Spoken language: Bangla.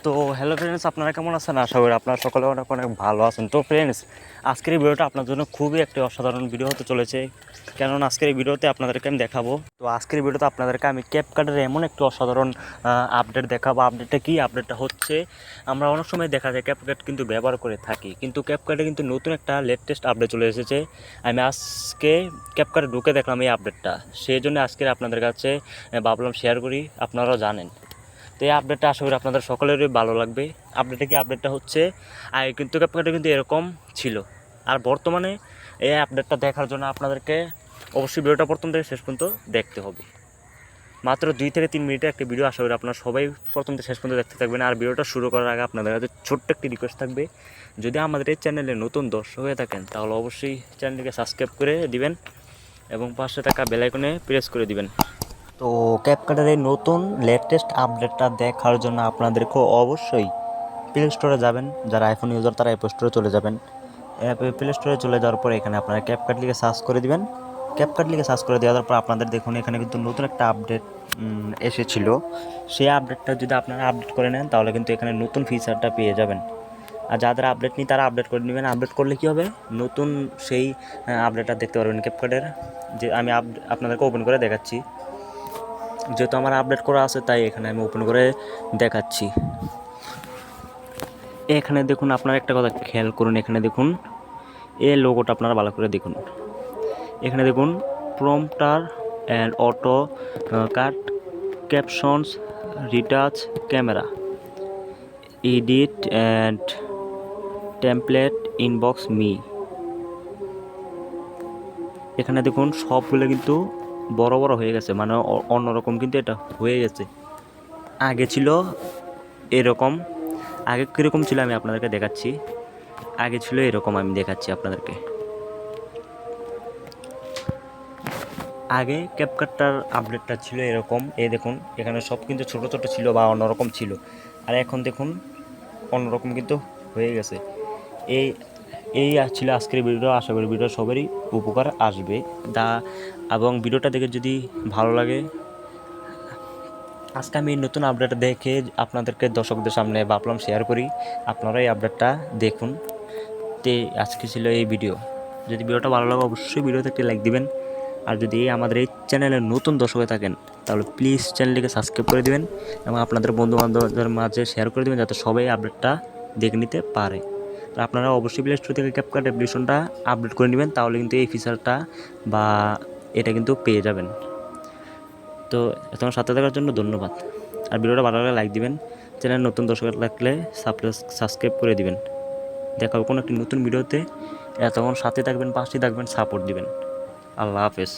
তো হ্যালো ফ্রেন্ডস, আপনারা কেমন আছেন? আশা করি আপনারা সকলে অনেক অনেক ভালো আছেন। তো ফ্রেন্ডস, আজকের এই ভিডিওটা আপনার জন্য খুবই একটি অসাধারণ ভিডিও হতে চলেছে, কেননা আজকের এই ভিডিওতে আপনাদেরকে আমি দেখাবো। তো আজকের এই ভিডিওতে আপনাদেরকে আমি ক্যাপকাটের এমন একটি অসাধারণ আপডেট দেখাবো। আপডেটটা কি? আপডেটটা হচ্ছে, আমরা অনেক সময় দেখা যায় ক্যাপকাট কিন্তু ব্যবহার করে থাকি, কিন্তু ক্যাপকাটে কিন্তু নতুন একটা লেটেস্ট আপডেট চলে এসেছে। আমি আজকে ক্যাপকাটে ঢুকে দেখলাম এই আপডেটটা, সেই জন্য আজকে আপনাদের কাছে ভাবলাম শেয়ার করি, আপনারাও জানেন। তো এই আপডেটটা আশা করি আপনাদের সকলেরই ভালো লাগবে। আপডেটটা হচ্ছে, আগে কিন্তু ক্যাপকাটে কিন্তু এরকম ছিল, আর বর্তমানে এই আপডেটটা দেখার জন্য আপনাদেরকে অবশ্যই ভিডিওটা প্রথম থেকে শেষ পর্যন্ত দেখতে হবে। মাত্র 2 থেকে 3 মিনিটের একটি ভিডিও, আশা করি আপনারা সবাই প্রথম থেকে শেষ পর্যন্ত দেখতে থাকবেন। আর ভিডিওটা শুরু করার আগে আপনাদের কাছে ছোট্ট একটি রিকোয়েস্ট থাকবে, যদি আমাদের এই চ্যানেলে নতুন দর্শক হয়ে থাকেন তাহলে অবশ্যই চ্যানেলটিকে সাবস্ক্রাইব করে দিবেন এবং পাশে থাকা বেল আইকনে প্রেস করে দিবেন। তো ক্যাপকাটের এই নতুন লেটেস্ট আপডেটটা দেখার জন্য আপনাদেরকে অবশ্যই প্লে স্টোরে যাবেন। যারা আইফোন ইউজার তারা অ্যাপ স্টোরে চলে যাবেন। প্লে স্টোরে চলে যাওয়ার পরে এখানে আপনারা ক্যাপকাট লিখে সার্চ করে দিবেন। ক্যাপকাট লিখে সার্চ করে দেওয়ার পর আপনাদের দেখুন এখানে কিন্তু নতুন একটা আপডেট এসেছিলো। সেই আপডেটটা যদি আপনারা আপডেট করে নেন তাহলে কিন্তু এখানে নতুন ফিচারটা পেয়ে যাবেন। আর যাদের আপডেট নেই তারা আপডেট করে নেবেন। আপডেট করলে কী হবে, নতুন সেই আপডেটটা দেখতে পারবেন ক্যাপকাটের। যে আমি আপনাদেরকে ওপেন করে দেখাচ্ছি, যেহেতু আমার আপডেট করা আছে তাই এখানে আমি ওপেন করে দেখাচ্ছি। এখানে দেখুন, আপনারা একটা কথা খেয়াল করুন, এখানে দেখুন এই লোগোটা আপনারা ভালো করে দেখুন। এখানে দেখুন prompter and auto cut captions retouch camera edit and template inbox me. এখানে দেখুন সবগুলো কিন্তু বড় বড় হয়ে গেছে, মানে অন্যরকম কিন্তু এটা হয়ে গেছে। আগে ছিল এরকম, আগে কীরকম ছিল আমি আপনাদেরকে দেখাচ্ছি। আগে ছিল এরকম, আমি দেখাচ্ছি আপনাদেরকে। আগে ক্যাপকাটটার আপডেটটা ছিল এরকম, এই দেখুন এখানে সব কিন্তু ছোটো ছোটো ছিল বা অন্যরকম ছিল, আর এখন দেখুন অন্যরকম কিন্তু হয়ে গেছে। এই এই ছিল আজকের ভিডিও। আশা করি ভিডিও সবারই উপকার আসবে এবং ভিডিওটা দেখে যদি ভালো লাগে, আজকে আমি নতুন আপডেট দেখে আপনাদেরকে দর্শকদের সামনে ভাবলাম শেয়ার করি, আপনারা এই আপডেটটা দেখুন। তো আজকে ছিল এই ভিডিও। যদি ভিডিওটা ভালো লাগে অবশ্যই ভিডিওতে একটি লাইক দিবেন, আর যদি আমাদের এই চ্যানেলে নতুন দর্শক হয়ে থাকেন তাহলে প্লিজ চ্যানেলটিকে সাবস্ক্রাইব করে দিবেন এবং আপনাদের বন্ধুবান্ধবদের মাঝে শেয়ার করে দেবেন, যাতে সবাই আপডেটটা দেখে নিতে পারে। তো আপনারা অবশ্যই প্লে স্টোর থেকে ক্যাপকাট অ্যাপ্লিকেশনটা আপডেট করে নেবেন, তাহলে কিন্তু এই ফিচারটা বা এটা কিন্তু পেয়ে যাবেন। তো তোমার সাথে থাকার জন্য ধন্যবাদ। আর ভিডিওটা ভালো লাগলে লাইক দিবেন, চ্যানেল নতুন দর্শক লাগলে সাবস্ক্রাইব করে দিবেন। দেখা হবে কোনো একটি নতুন ভিডিওতে। এতক্ষণ সাথে থাকবেন, পাশে থাকবেন, সাপোর্ট দিবেন। আল্লাহ হাফেজ।